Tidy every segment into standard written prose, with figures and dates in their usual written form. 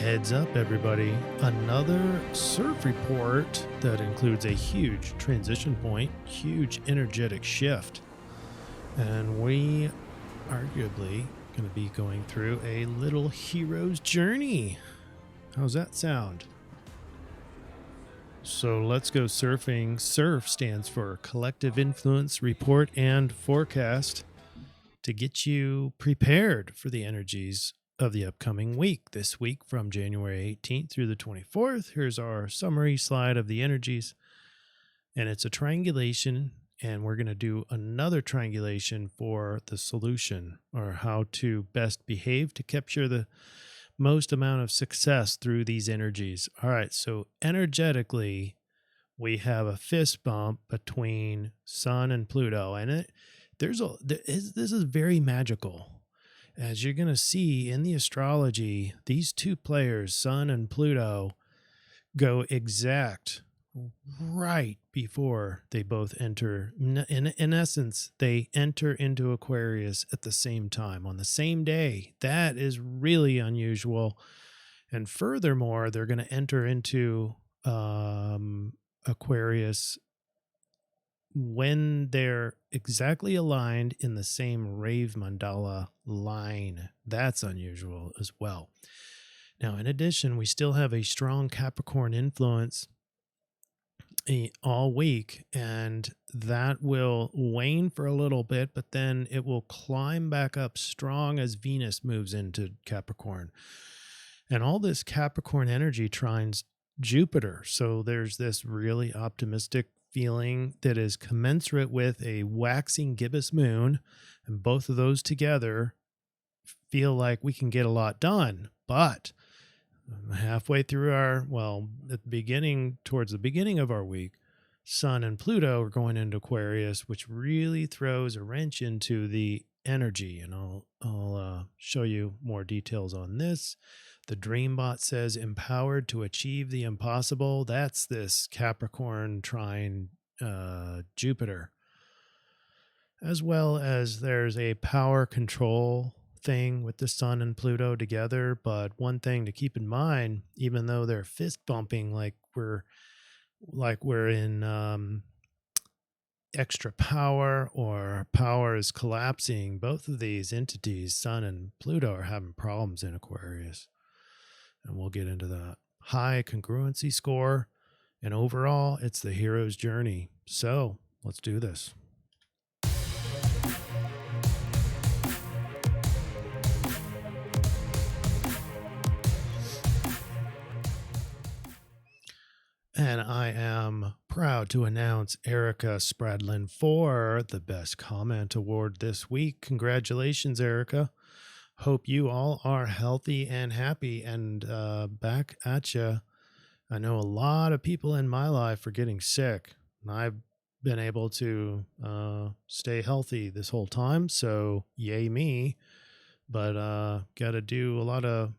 Heads up, everybody. Another CIRF report that includes a huge transition point, huge energetic shift. And we arguably going to be going through a little hero's journey. How's that sound? So let's go surfing. CIRF stands for Collective Influence Report and Forecast, to get you prepared for the energies of the upcoming week. This week from January 18th through the 24th, here's our summary slide of the energies. And it's a triangulation, and we're going to do another triangulation for the solution, or how to best behave to capture the most amount of success through these energies. All right, so energetically, we have a fist bump between Sun and Pluto, and this is very magical. As you're going to see in the astrology, these two players, Sun and Pluto, go exact right before they both enter. In essence, they enter into Aquarius at the same time, on the same day. That is really unusual. And furthermore, they're going to enter into Aquarius when they're exactly aligned in the same Rave Mandala line. That's unusual as well. Now, in addition, we still have a strong Capricorn influence all week, and that will wane for a little bit, but then it will climb back up strong as Venus moves into Capricorn. And all this Capricorn energy trines Jupiter. So there's this really optimistic feeling that is commensurate with a waxing gibbous moon, and both of those together feel like we can get a lot done. But halfway through towards the beginning of our week, Sun and Pluto are going into Aquarius, which really throws a wrench into the energy. And I'll show you more details on this. The Dreambot says empowered to achieve the impossible. That's this Capricorn trine Jupiter. As well as there's a power control thing with the Sun and Pluto together. But one thing to keep in mind, even though they're fist bumping like we're in extra power, or power is collapsing, both of these entities, Sun and Pluto, are having problems in Aquarius. And we'll get into that. High congruency score, and overall, it's the hero's journey. So let's do this. And I am proud to announce Erica Spradlin for the Best Comment Award this week. Congratulations, Erica. Hope you all are healthy and happy, and back at you. I know a lot of people in my life are getting sick, and I've been able to stay healthy this whole time, so yay me. But got to do a lot of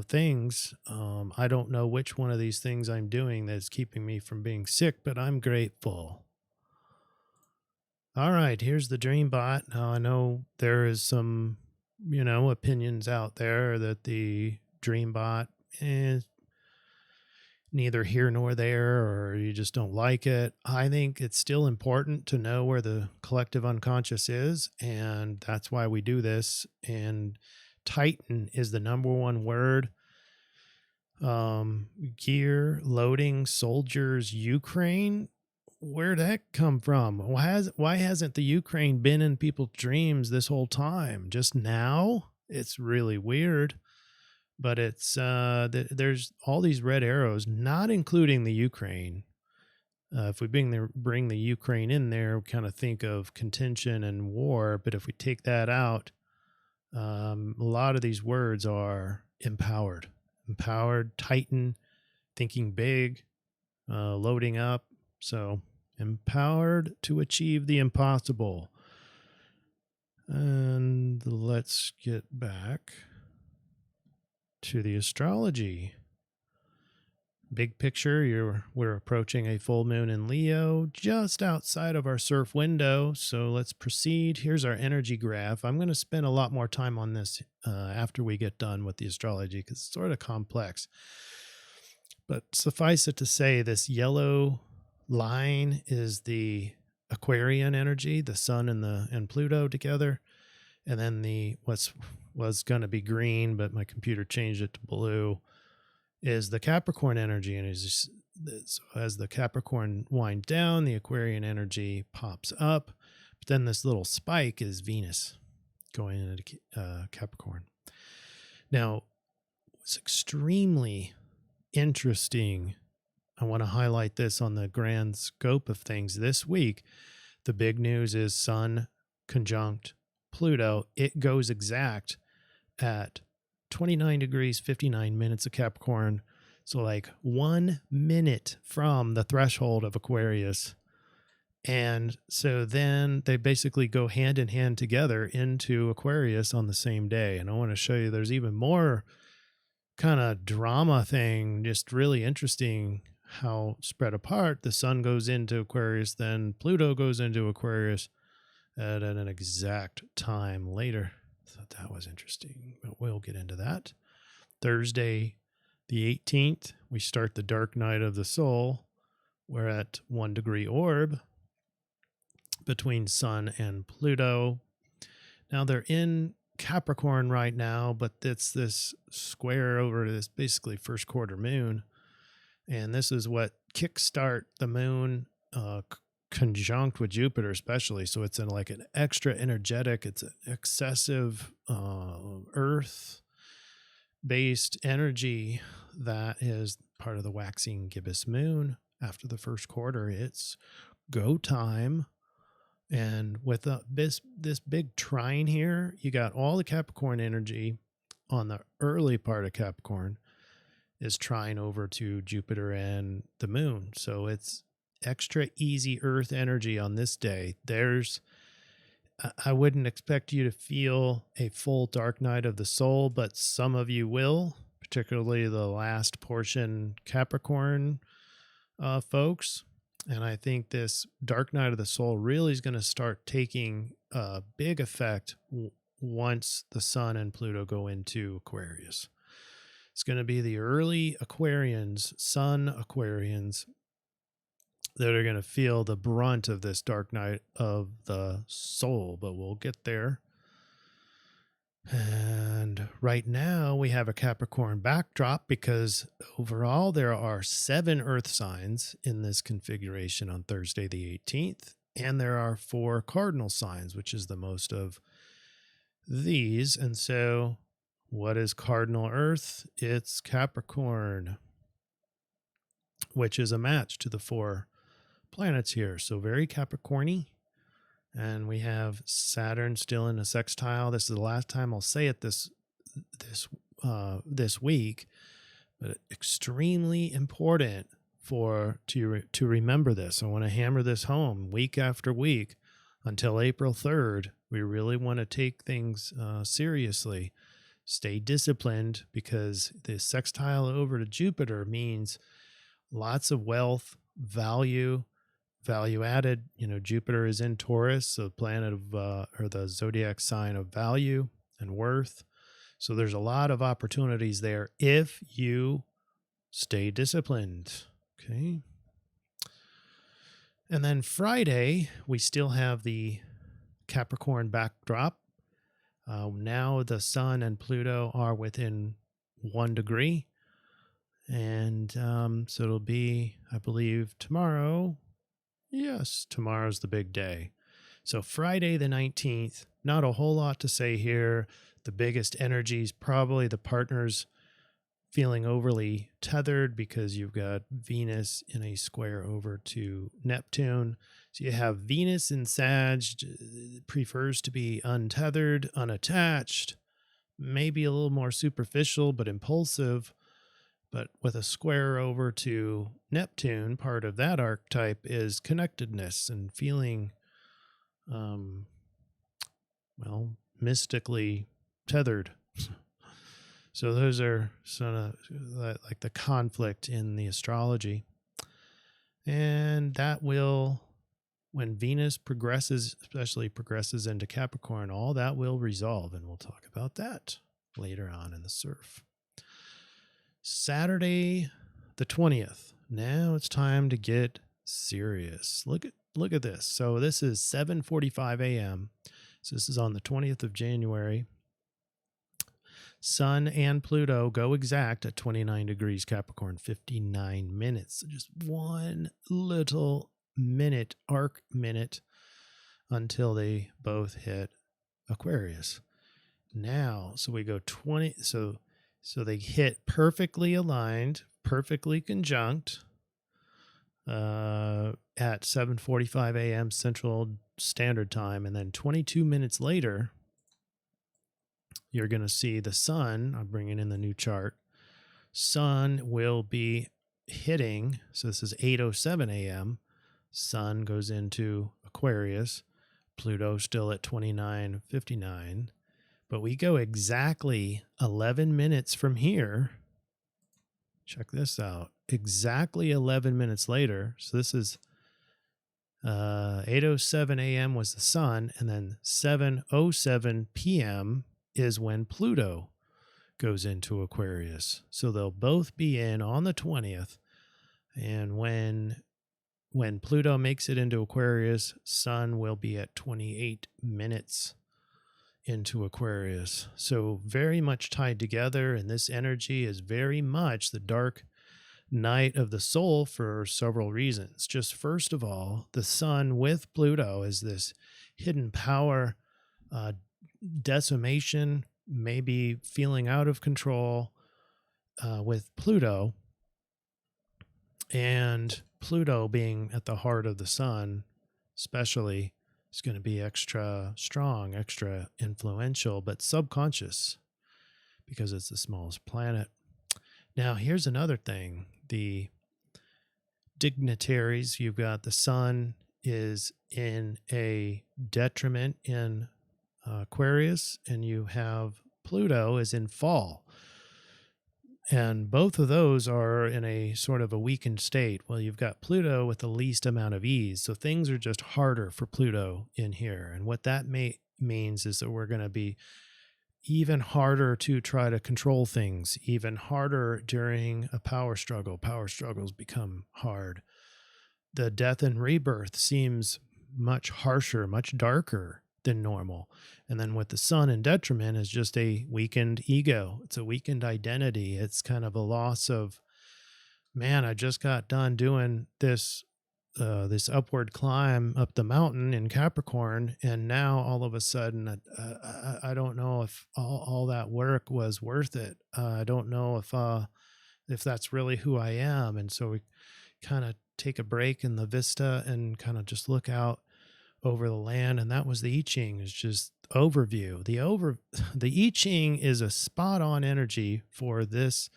things. I don't know which one of these things I'm doing that's keeping me from being sick, but I'm grateful. All right, here's the Dreambot. Now, I know there is some opinions out there that the Dreambot is neither here nor there, or you just don't like it. I think it's still important to know where the collective unconscious is, and that's why we do this. And Titan is the number one word. Gear, loading, soldiers, Ukraine. Where'd that come from? Why hasn't the Ukraine been in people's dreams this whole time? Just now? It's really weird. But it's there's all these red arrows, not including the Ukraine. If we bring the Ukraine in there, we kind of think of contention and war. But if we take that out, a lot of these words are empowered, Titan, thinking big, loading up. So empowered to achieve the impossible. And let's get back to the astrology. big picture, we're approaching a full moon in Leo just outside of our CIRF window. So let's proceed. Here's our energy graph. I'm going to spend a lot more time on this after we get done with the astrology because it's sort of complex. But suffice it to say, this yellow line is the Aquarian energy, the Sun and Pluto together. And then what was going to be green, but my computer changed it to blue, is the Capricorn energy. And so as the Capricorn winds down, the Aquarian energy pops up. But then this little spike is Venus going into Capricorn. Now, it's extremely interesting. I want to highlight this on the grand scope of things this week. The big news is Sun conjunct Pluto. It goes exact at 29 degrees, 59 minutes of Capricorn. So like 1 minute from the threshold of Aquarius. And so then they basically go hand in hand together into Aquarius on the same day. And I want to show you there's even more kind of drama thing, just really interesting how spread apart. The Sun goes into Aquarius, then Pluto goes into Aquarius at an exact time later. I thought that was interesting, but we'll get into that. Thursday, the 18th, we start the dark night of the soul. We're at 1 degree orb between Sun and Pluto. Now they're in Capricorn right now, but it's this square over this basically first quarter moon. And this is what kickstart the moon conjunct with Jupiter especially. So it's in like an extra energetic, it's an excessive earth based energy that is part of the waxing gibbous moon. After the first quarter, it's go time. And with this big trine here, you got all the Capricorn energy on the early part of Capricorn is trine over to Jupiter and the moon. So it's extra easy earth energy on this day. I wouldn't expect you to feel a full dark night of the soul, but some of you will, particularly the last portion Capricorn folks. And I think this dark night of the soul really is going to start taking a big effect once the Sun and Pluto go into Aquarius. It's going to be the early Aquarians, Sun Aquarians, that are going to feel the brunt of this dark night of the soul, but we'll get there. And right now we have a Capricorn backdrop because overall there are 7 earth signs in this configuration on Thursday the 18th. And there are 4 cardinal signs, which is the most of these. And so what is cardinal earth? It's Capricorn, which is a match to the 4 planets here. So very Capricorny. And we have Saturn still in a sextile. This is the last time I'll say it this week, but extremely important to remember this. I want to hammer this home week after week until April 3rd. We really want to take things seriously. Stay disciplined because the sextile over to Jupiter means lots of wealth, value added. Jupiter is in Taurus, the planet of or the zodiac sign of value and worth. So there's a lot of opportunities there if you stay disciplined. Okay. And then Friday, we still have the Capricorn backdrop. Now the Sun and Pluto are within 1 degree. And so it'll be, I believe, tomorrow. Yes, tomorrow's the big day. So Friday the 19th, not a whole lot to say here. The biggest energy is probably the partners feeling overly tethered because you've got Venus in a square over to Neptune. So you have Venus in Sag, prefers to be untethered, unattached, maybe a little more superficial but impulsive. But with a square over to Neptune, part of that archetype is connectedness and feeling, mystically tethered. So those are sort of like the conflict in the astrology. And that will, when Venus progresses, especially progresses into Capricorn, all that will resolve. And we'll talk about that later on in the CIRF. Saturday the 20th. Now it's time to get serious. Look at this. So this is 7:45 a.m. So this is on the 20th of January. Sun and Pluto go exact at 29 degrees Capricorn, 59 minutes. So just one little minute, arc minute, until they both hit Aquarius. Now, so we go 20. So they hit perfectly aligned, perfectly conjunct at 7:45 a.m. Central Standard Time, and then 22 minutes later, you're going to see the sun. I'm bringing in the new chart. Sun will be hitting. So this is 8:07 a.m. Sun goes into Aquarius. Pluto still at 29:59. But we go exactly 11 minutes from here. Check this out. Exactly 11 minutes later. So this is 8:07 a.m. was the sun, and then 7:07 p.m. is when Pluto goes into Aquarius. So they'll both be in on the 20th. And when Pluto makes it into Aquarius, sun will be at 28 minutes into Aquarius. So very much tied together, and this energy is very much the dark night of the soul for several reasons. Just first of all, the sun with Pluto is this hidden power, decimation, maybe feeling out of control with Pluto, and Pluto being at the heart of the sun especially is going to be extra strong, extra influential, but subconscious because it's the smallest planet. Now, here's another thing. The dignitaries, you've got the sun is in a detriment in Aquarius, and you have Pluto is in fall. And both of those are in a sort of a weakened state. Well, you've got Pluto with the least amount of ease. So things are just harder for Pluto in here. And what that means is that we're going to be even harder to try to control things, even harder during a power struggle. Power struggles become hard. The death and rebirth seems much harsher, much darker than normal. And then with the sun in detriment is just a weakened ego. It's a weakened identity. It's kind of a loss of, man, I just got done doing this upward climb up the mountain in Capricorn, and now all of a sudden I don't know if all that work was worth it. I don't know if that's really who I am. And so we kind of take a break in the vista and kind of just look out over the land. And that was the I-Ching, is just overview. The I-Ching is a spot on energy for this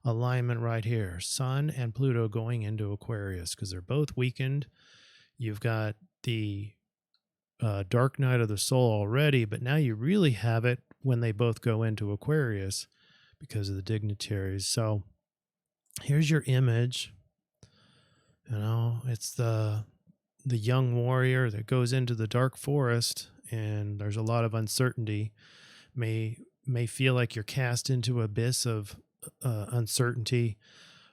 alignment right here, Sun and Pluto going into Aquarius, because they're both weakened. You've got the dark night of the soul already, but now you really have it when they both go into Aquarius because of the dignitaries. So here's your image. It's the young warrior that goes into the dark forest, and there's a lot of uncertainty. May feel like you're cast into an abyss of uncertainty.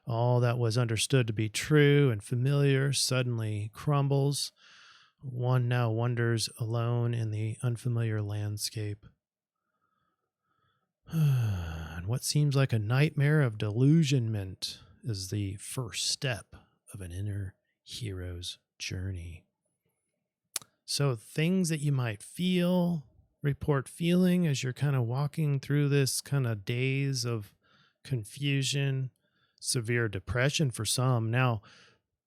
All that was understood to be true and familiar suddenly crumbles. One now wanders alone in the unfamiliar landscape. And what seems like a nightmare of delusionment is the first step of an inner hero's journey. So things that you might report feeling as you're kind of walking through this kind of daze of confusion, severe depression for some. Now,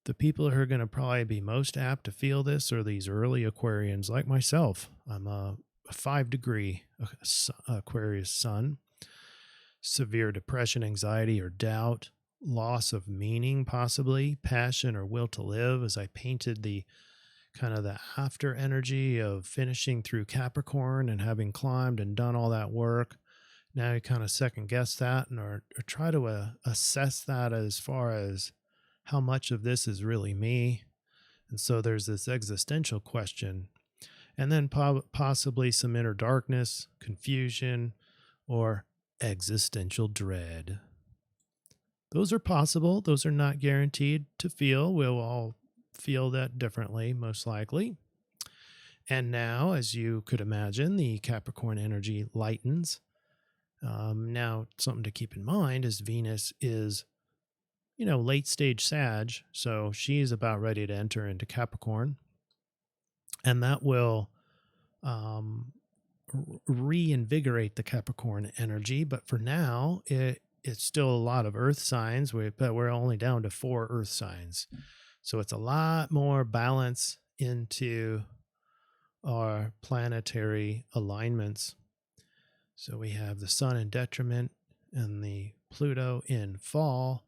the people who are going to probably be most apt to feel this are these early Aquarians like myself. I'm a 5-degree Aquarius sun. Severe depression, anxiety, or doubt, loss of meaning, possibly, passion or will to live, as I painted the kind of the after energy of finishing through Capricorn and having climbed and done all that work. Now you kind of second guess that or try to assess that as far as how much of this is really me. And so there's this existential question, and then possibly some inner darkness, confusion, or existential dread. Those are possible. Those are not guaranteed to feel. We'll all feel that differently, most likely. And now, as you could imagine, the Capricorn energy lightens. Now, something to keep in mind is Venus is, late stage Sag. So she's about ready to enter into Capricorn. And that will reinvigorate the Capricorn energy. But for now, it's still a lot of earth signs, but we're only down to 4 earth signs. So it's a lot more balance into our planetary alignments. So we have the Sun in detriment and the Pluto in fall.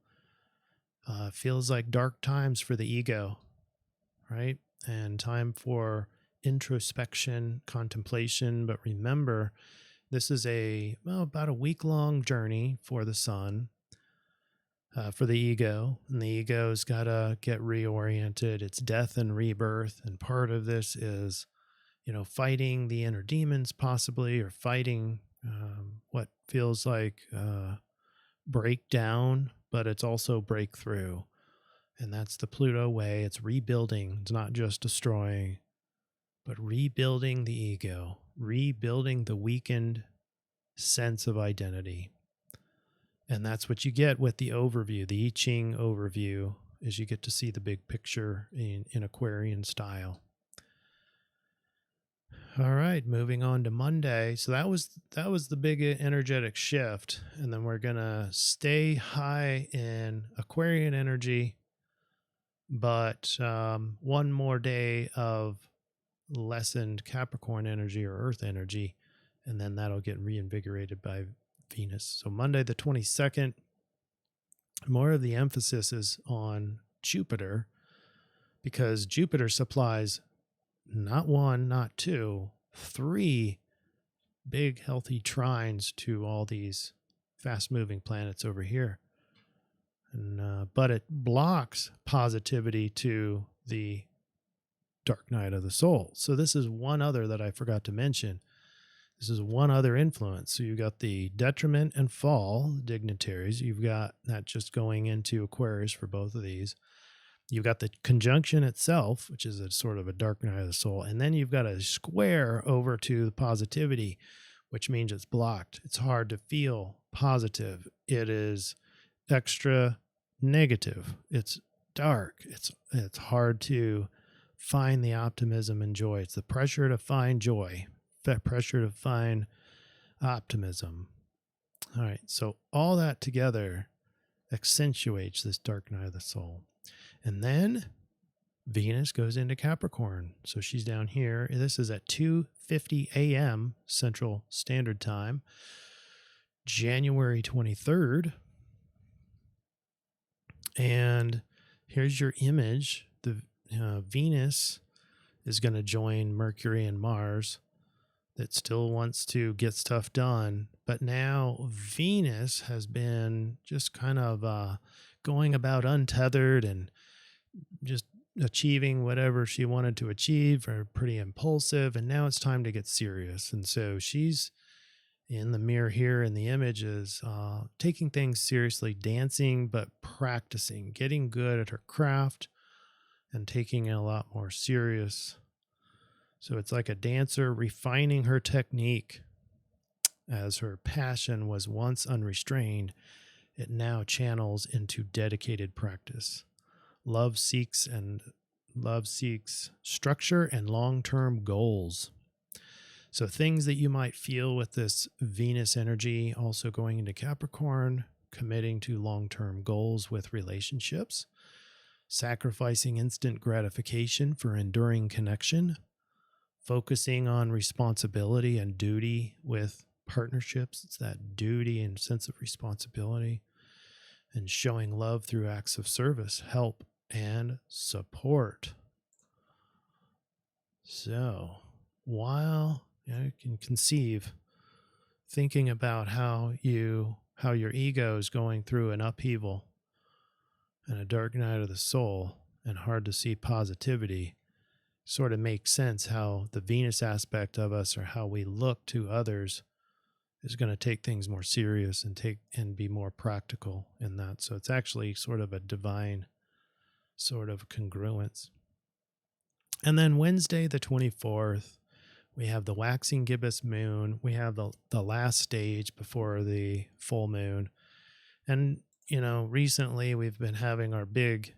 Feels like dark times for the ego, right? And time for introspection, contemplation. But remember, this is about a week-long journey for the Sun, for the ego. And the ego's got to get reoriented. It's death and rebirth. And part of this is, fighting the inner demons possibly, or fighting what feels like breakdown, but it's also breakthrough. And that's the Pluto way. It's rebuilding. It's not just destroying, but rebuilding the ego, rebuilding the weakened sense of identity. And that's what you get with the overview, the I-Ching overview, is you get to see the big picture in Aquarian style. All right, moving on to Monday. So that was the big energetic shift, and then we're gonna stay high in Aquarian energy, but one more day of lessened Capricorn energy or Earth energy, and then that'll get reinvigorated by Venus. So Monday the 22nd, more of the emphasis is on Jupiter, because Jupiter supplies not 1, not 2, 3 big healthy trines to all these fast-moving planets over here. And but it blocks positivity to the dark night of the soul. So this is one other that I forgot to mention. This is one other influence. So you've got the detriment and fall dignitaries. You've got that just going into Aquarius for both of these. You've got the conjunction itself, which is a sort of a dark night of the soul. And then you've got a square over to the positivity, which means it's blocked. It's hard to feel positive. It is extra negative. It's dark. It's hard to find the optimism and joy. It's the pressure to find joy, that pressure to find optimism. All right. So all that together accentuates this dark night of the soul. And then Venus goes into Capricorn. So she's down here. This is at 2:50 a.m. Central Standard Time, January 23rd. And here's your image. The Venus is going to join Mercury and Mars that still wants to get stuff done. But now Venus has been just kind of going about untethered and just achieving whatever she wanted to achieve, or pretty impulsive. And now it's time to get serious. And so she's in the mirror here in the image is taking things seriously, dancing, but practicing, getting good at her craft and taking it a lot more serious. So it's like a dancer refining her technique. As her passion was once unrestrained, it now channels into dedicated practice. Love seeks structure and long-term goals. So things that you might feel with this Venus energy also going into Capricorn, committing to long-term goals with relationships, sacrificing instant gratification for enduring connection, focusing on responsibility and duty with partnerships. It's that duty and sense of responsibility, and showing love through acts of service, help, and support. So while you can conceive thinking about how your ego is going through an upheaval and a dark night of the soul and hard to see positivity, sort of makes sense how the Venus aspect of us, or how we look to others, is going to take things more serious and be more practical in that. So it's actually sort of a divine sort of congruence. And then Wednesday, the 24th, we have the waxing gibbous moon. We have the last stage before the full moon. And, recently we've been having our big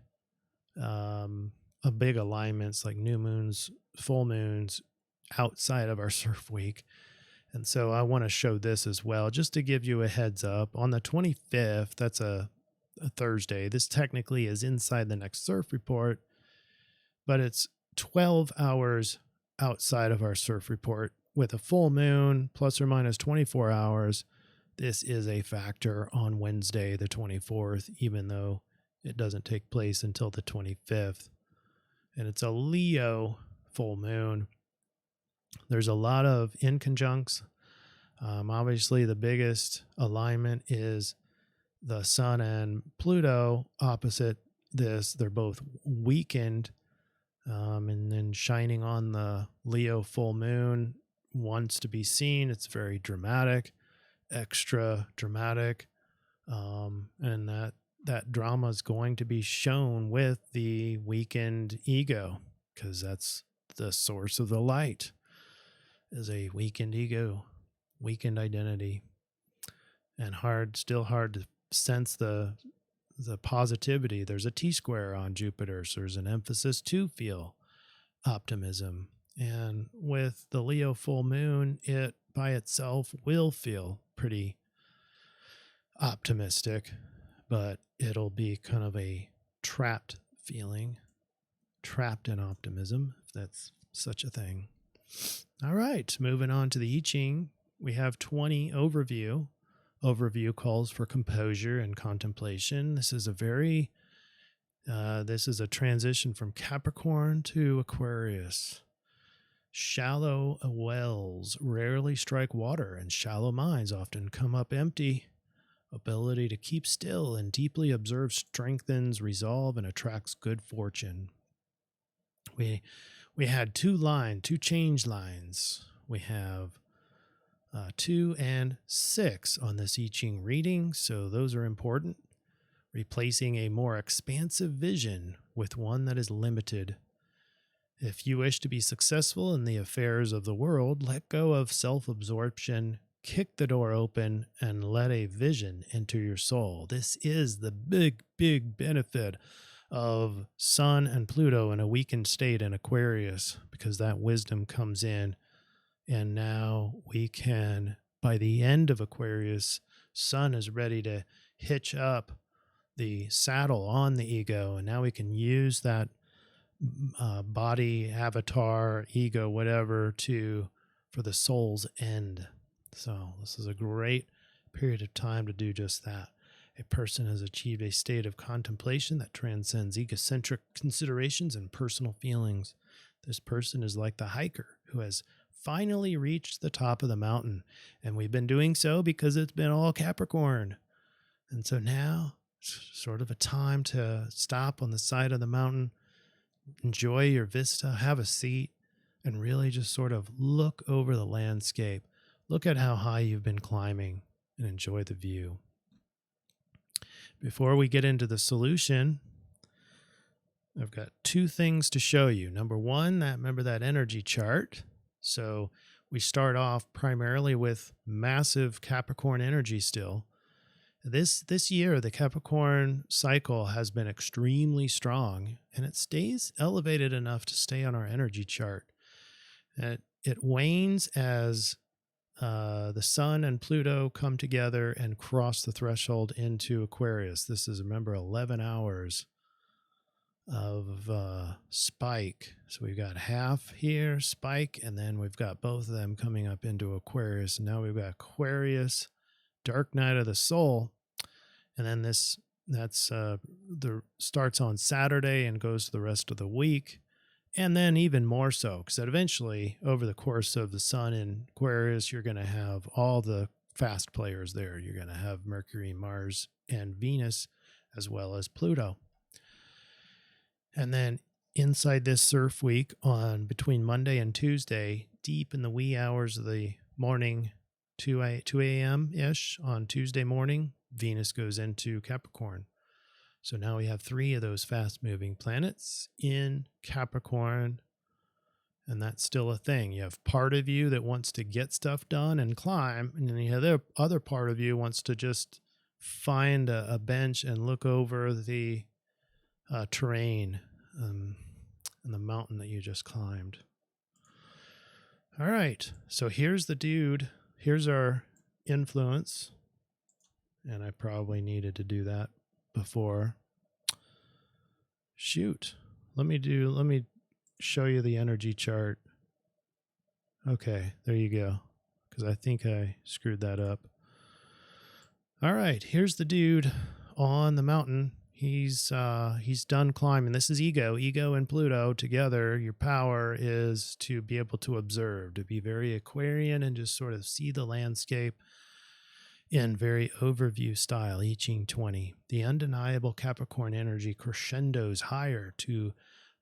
alignments, like new moons, full moons, outside of our CIRF week. And so I want to show this as well, just to give you a heads up. On the 25th, that's a Thursday. This technically is inside the next CIRF report, but it's 12 hours outside of our CIRF report with a full moon plus or minus 24 hours. This is a factor on Wednesday, the 24th, even though it doesn't take place until the 25th. And it's a Leo full moon. There's a lot of inconjuncts. Obviously, the biggest alignment is the Sun and Pluto opposite this. They're both weakened, and then shining on the Leo full moon wants to be seen. It's very dramatic, extra dramatic, and that drama is going to be shown with the weakened ego, because that's the source of the light, is a weakened ego, weakened identity, and still hard to sense the positivity. There's a T-square on Jupiter, so there's an emphasis to feel optimism. And with the Leo full moon, it by itself will feel pretty optimistic, but it'll be kind of a trapped feeling, trapped in optimism, if that's such a thing. All right, moving on to the I-Ching. We have 20 overview. Overview calls for composure and contemplation. This is a transition from Capricorn to Aquarius. Shallow wells rarely strike water, and shallow minds often come up empty. Ability to keep still and deeply observe strengthens resolve and attracts good fortune. We had two change lines. We have 2 and 6 on this I-Ching reading, so those are important. Replacing a more expansive vision with one that is limited. If you wish to be successful in the affairs of the world, let go of self-absorption, kick the door open, and let a vision enter your soul. This is the big, big benefit of Sun and Pluto in a weakened state in Aquarius, because that wisdom comes in. And now we can, by the end of Aquarius, Sun is ready to hitch up the saddle on the ego, and now we can use that body, avatar, ego, whatever, for the soul's end. So this is a great period of time to do just that. A person has achieved a state of contemplation that transcends egocentric considerations and personal feelings. This person is like the hiker who has finally reached the top of the mountain, and we've been doing so because it's been all Capricorn. And so now it's sort of a time to stop on the side of the mountain, enjoy your vista, have a seat, and really just sort of look over the landscape. Look at how high you've been climbing and enjoy the view. Before we get into the solution, I've got 2 things to show you. Number one, remember that energy chart. So we start off primarily with massive Capricorn energy still. This year, the Capricorn cycle has been extremely strong, and it stays elevated enough to stay on our energy chart. It wanes as the Sun and Pluto come together and cross the threshold into Aquarius. This is, remember, 11 hours of spike. So we've got half here, spike, and then we've got both of them coming up into Aquarius. Now we've got Aquarius, dark night of the soul, and then starts on Saturday and goes to the rest of the week. And then even more so, because eventually over the course of the Sun in Aquarius, you're going to have all the fast players there. You're going to have Mercury, Mars, and Venus, as well as Pluto. And then inside this surf week, on between Monday and Tuesday, deep in the wee hours of the morning, 2 a.m.-ish on Tuesday morning, Venus goes into Capricorn. So now we have 3 of those fast-moving planets in Capricorn, and that's still a thing. You have part of you that wants to get stuff done and climb, and then you have the other part of you wants to just find a bench and look over the terrain and the mountain that you just climbed. All right, so here's the dude. Here's our influence, and I probably needed to do that before. Shoot, let me show you the energy chart. Okay, there you go, because I think I screwed that up. All right, here's the dude on the mountain. He's done climbing. This is ego and Pluto together. Your power is to be able to observe, to be very Aquarian and just sort of see the landscape in very overview style. I-Ching 20. The undeniable Capricorn energy crescendos higher to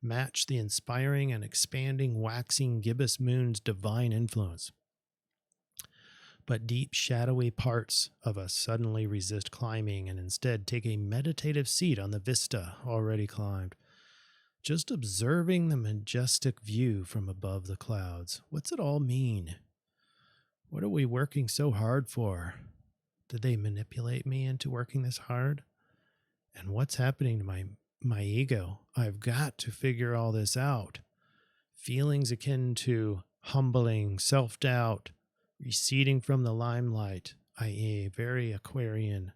match the inspiring and expanding waxing gibbous moon's divine influence. But deep, shadowy parts of us suddenly resist climbing and instead take a meditative seat on the vista already climbed, just observing the majestic view from above the clouds. What's it all mean? What are we working so hard for? Did they manipulate me into working this hard? And what's happening to my ego? I've got to figure all this out. Feelings akin to humbling, self-doubt, receding from the limelight, i.e. very Aquarian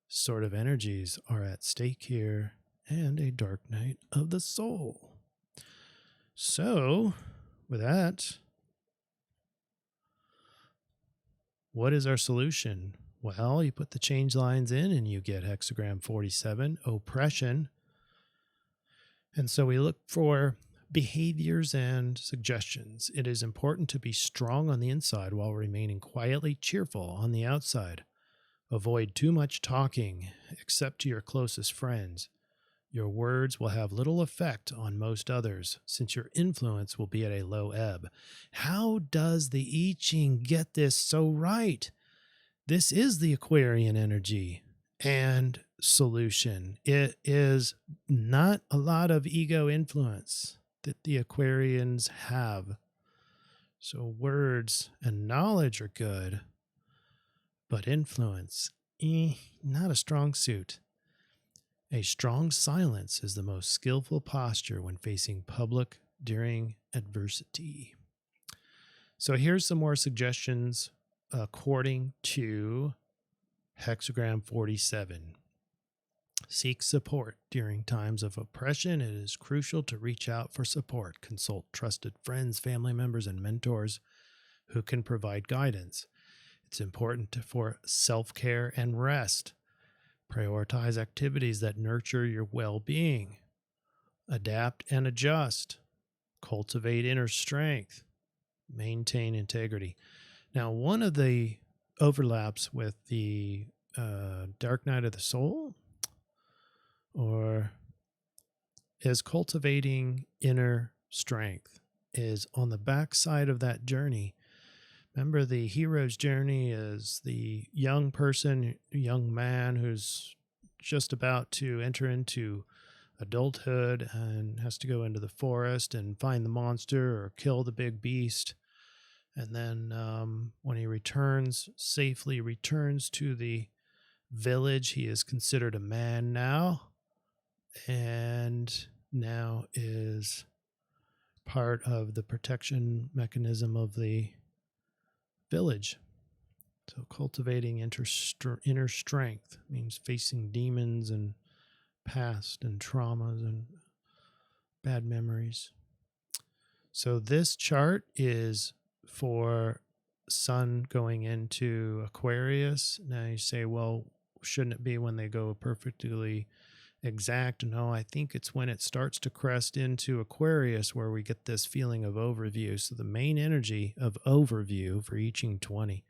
sort of energies are at stake here, and a dark night of the soul. So, with that, what is our solution? Well, you put the change lines in and you get hexagram 47, oppression. And so we look for behaviors and suggestions. It is important to be strong on the inside while remaining quietly cheerful on the outside. Avoid too much talking, except to your closest friends. Your words will have little effect on most others, since your influence will be at a low ebb. How does the I-Ching get this so right? This is the Aquarian energy and solution. It is not a lot of ego influence that the Aquarians have. So words and knowledge are good, but influence, not a strong suit. A strong silence is the most skillful posture when facing public during adversity. So here's some more suggestions according to hexagram 47. Seek support during times of oppression. It is crucial to reach out for support. Consult trusted friends, family members, and mentors who can provide guidance. It's important for self-care and rest. Prioritize activities that nurture your well-being. Adapt and adjust. Cultivate inner strength. Maintain integrity. Now, one of the overlaps with the dark night of the soul is cultivating inner strength, is on the backside of that journey. Remember, the hero's journey is the young person, young man who's just about to enter into adulthood and has to go into the forest and find the monster or kill the big beast. And then when he safely returns to the village, he is considered a man now, and now is part of the protection mechanism of the village. So cultivating inner strength means facing demons and past and traumas and bad memories. So this chart is for Sun going into Aquarius. Now you say, well, shouldn't it be when they go perfectly exact? No, I think it's when it starts to crest into Aquarius where we get this feeling of overview. So the main energy of overview for I-Ching 20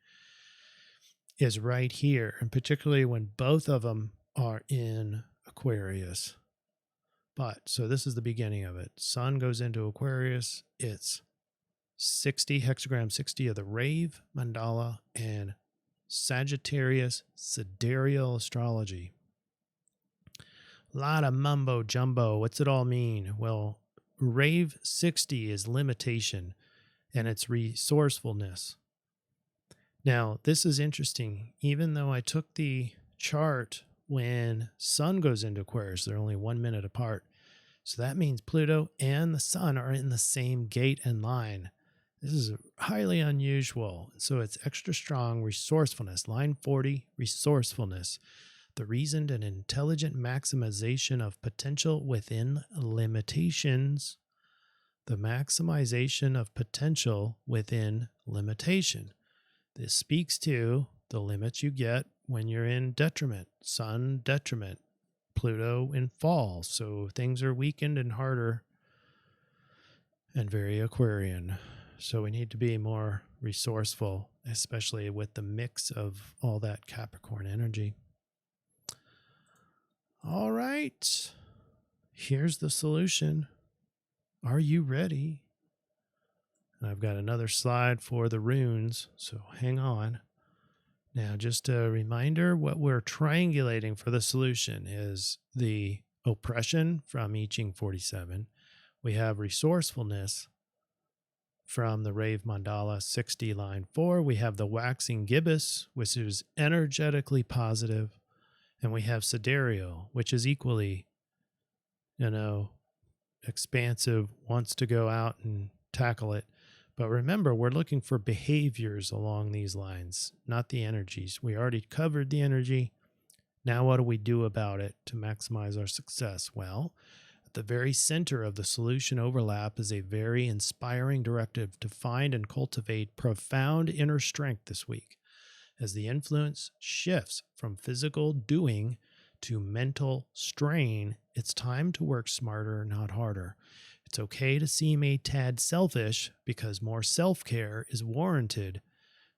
is right here, and particularly when both of them are in Aquarius. But so this is the beginning of it. Sun goes into Aquarius. It's 60 hexagram 60 of the Rave mandala and Sagittarius Sidereal Astrology. A lot of mumbo jumbo. What's it all mean? Well, Rave 60 is limitation and it's resourcefulness. Now, this is interesting. Even though I took the chart when Sun goes into Aquarius, they're only 1 minute apart. So that means Pluto and the Sun are in the same gate and line. This is highly unusual. So it's extra strong resourcefulness. Line 40, resourcefulness. The reasoned and intelligent maximization of potential within limitations. The maximization of potential within limitation. This speaks to the limits you get when you're in detriment, Sun detriment, Pluto in fall. So things are weakened and harder and very Aquarian. So we need to be more resourceful, especially with the mix of all that Capricorn energy. All right, here's the solution. Are you ready? And I've got another slide for the runes, so hang on. Now, just a reminder, what we're triangulating for the solution is the oppression from I-Ching 47. We have resourcefulness from the Rave Mandala 60 line 4. We have the waxing gibbous, which is energetically positive. And we have Sidereal, which is equally, expansive, wants to go out and tackle it. But remember, we're looking for behaviors along these lines, not the energies. We already covered the energy. Now what do we do about it to maximize our success? Well, at the very center of the solution overlap is a very inspiring directive to find and cultivate profound inner strength this week. As the influence shifts from physical doing to mental strain, it's time to work smarter, not harder. It's okay to seem a tad selfish because more self-care is warranted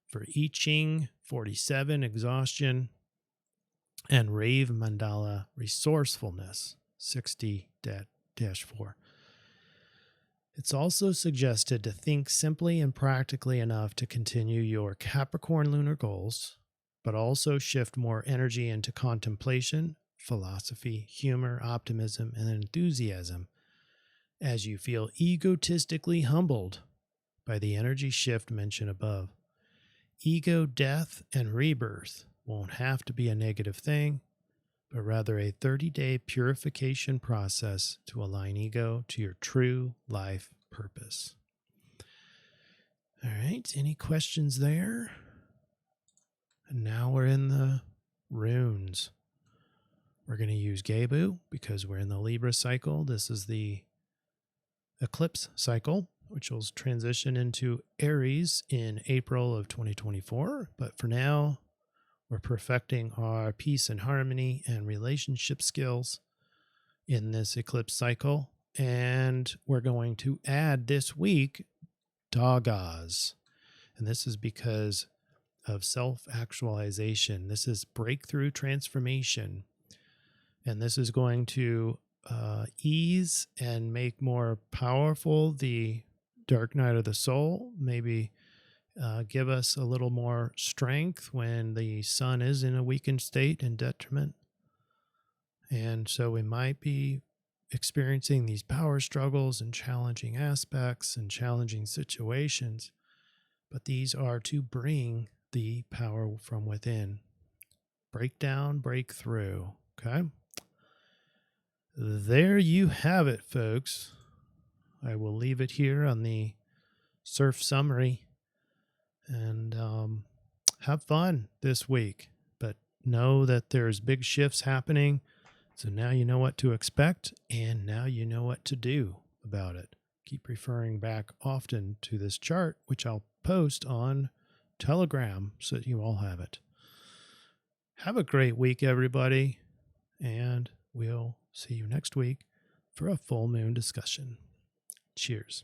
for I-Ching 47 exhaustion and Rave Mandala resourcefulness 60-4. It's also suggested to think simply and practically enough to continue your Capricorn lunar goals, but also shift more energy into contemplation, philosophy, humor, optimism, and enthusiasm as you feel egotistically humbled by the energy shift mentioned above. Ego death and rebirth won't have to be a negative thing, but rather a 30-day purification process to align ego to your true life purpose. All right, any questions there? And now we're in the runes. We're going to use Gebu because we're in the Libra cycle. This is the eclipse cycle, which will transition into Aries in April of 2024. But for now, we're perfecting our peace and harmony and relationship skills in this eclipse cycle. And we're going to add this week Dagas. And this is because of self-actualization. This is breakthrough transformation. And this is going to ease and make more powerful the dark night of the soul, maybe give us a little more strength when the sun is in a weakened state and detriment. And so we might be experiencing these power struggles and challenging aspects and challenging situations, but these are to bring the power from within. Break down, break through. Okay? There you have it, folks. I will leave it here on the CIRF summary. And have fun this week. But know that there's big shifts happening. So now you know what to expect, and now you know what to do about it. Keep referring back often to this chart, which I'll post on Telegram so that you all have it. Have a great week, everybody. And we'll see you next week for a full moon discussion. Cheers.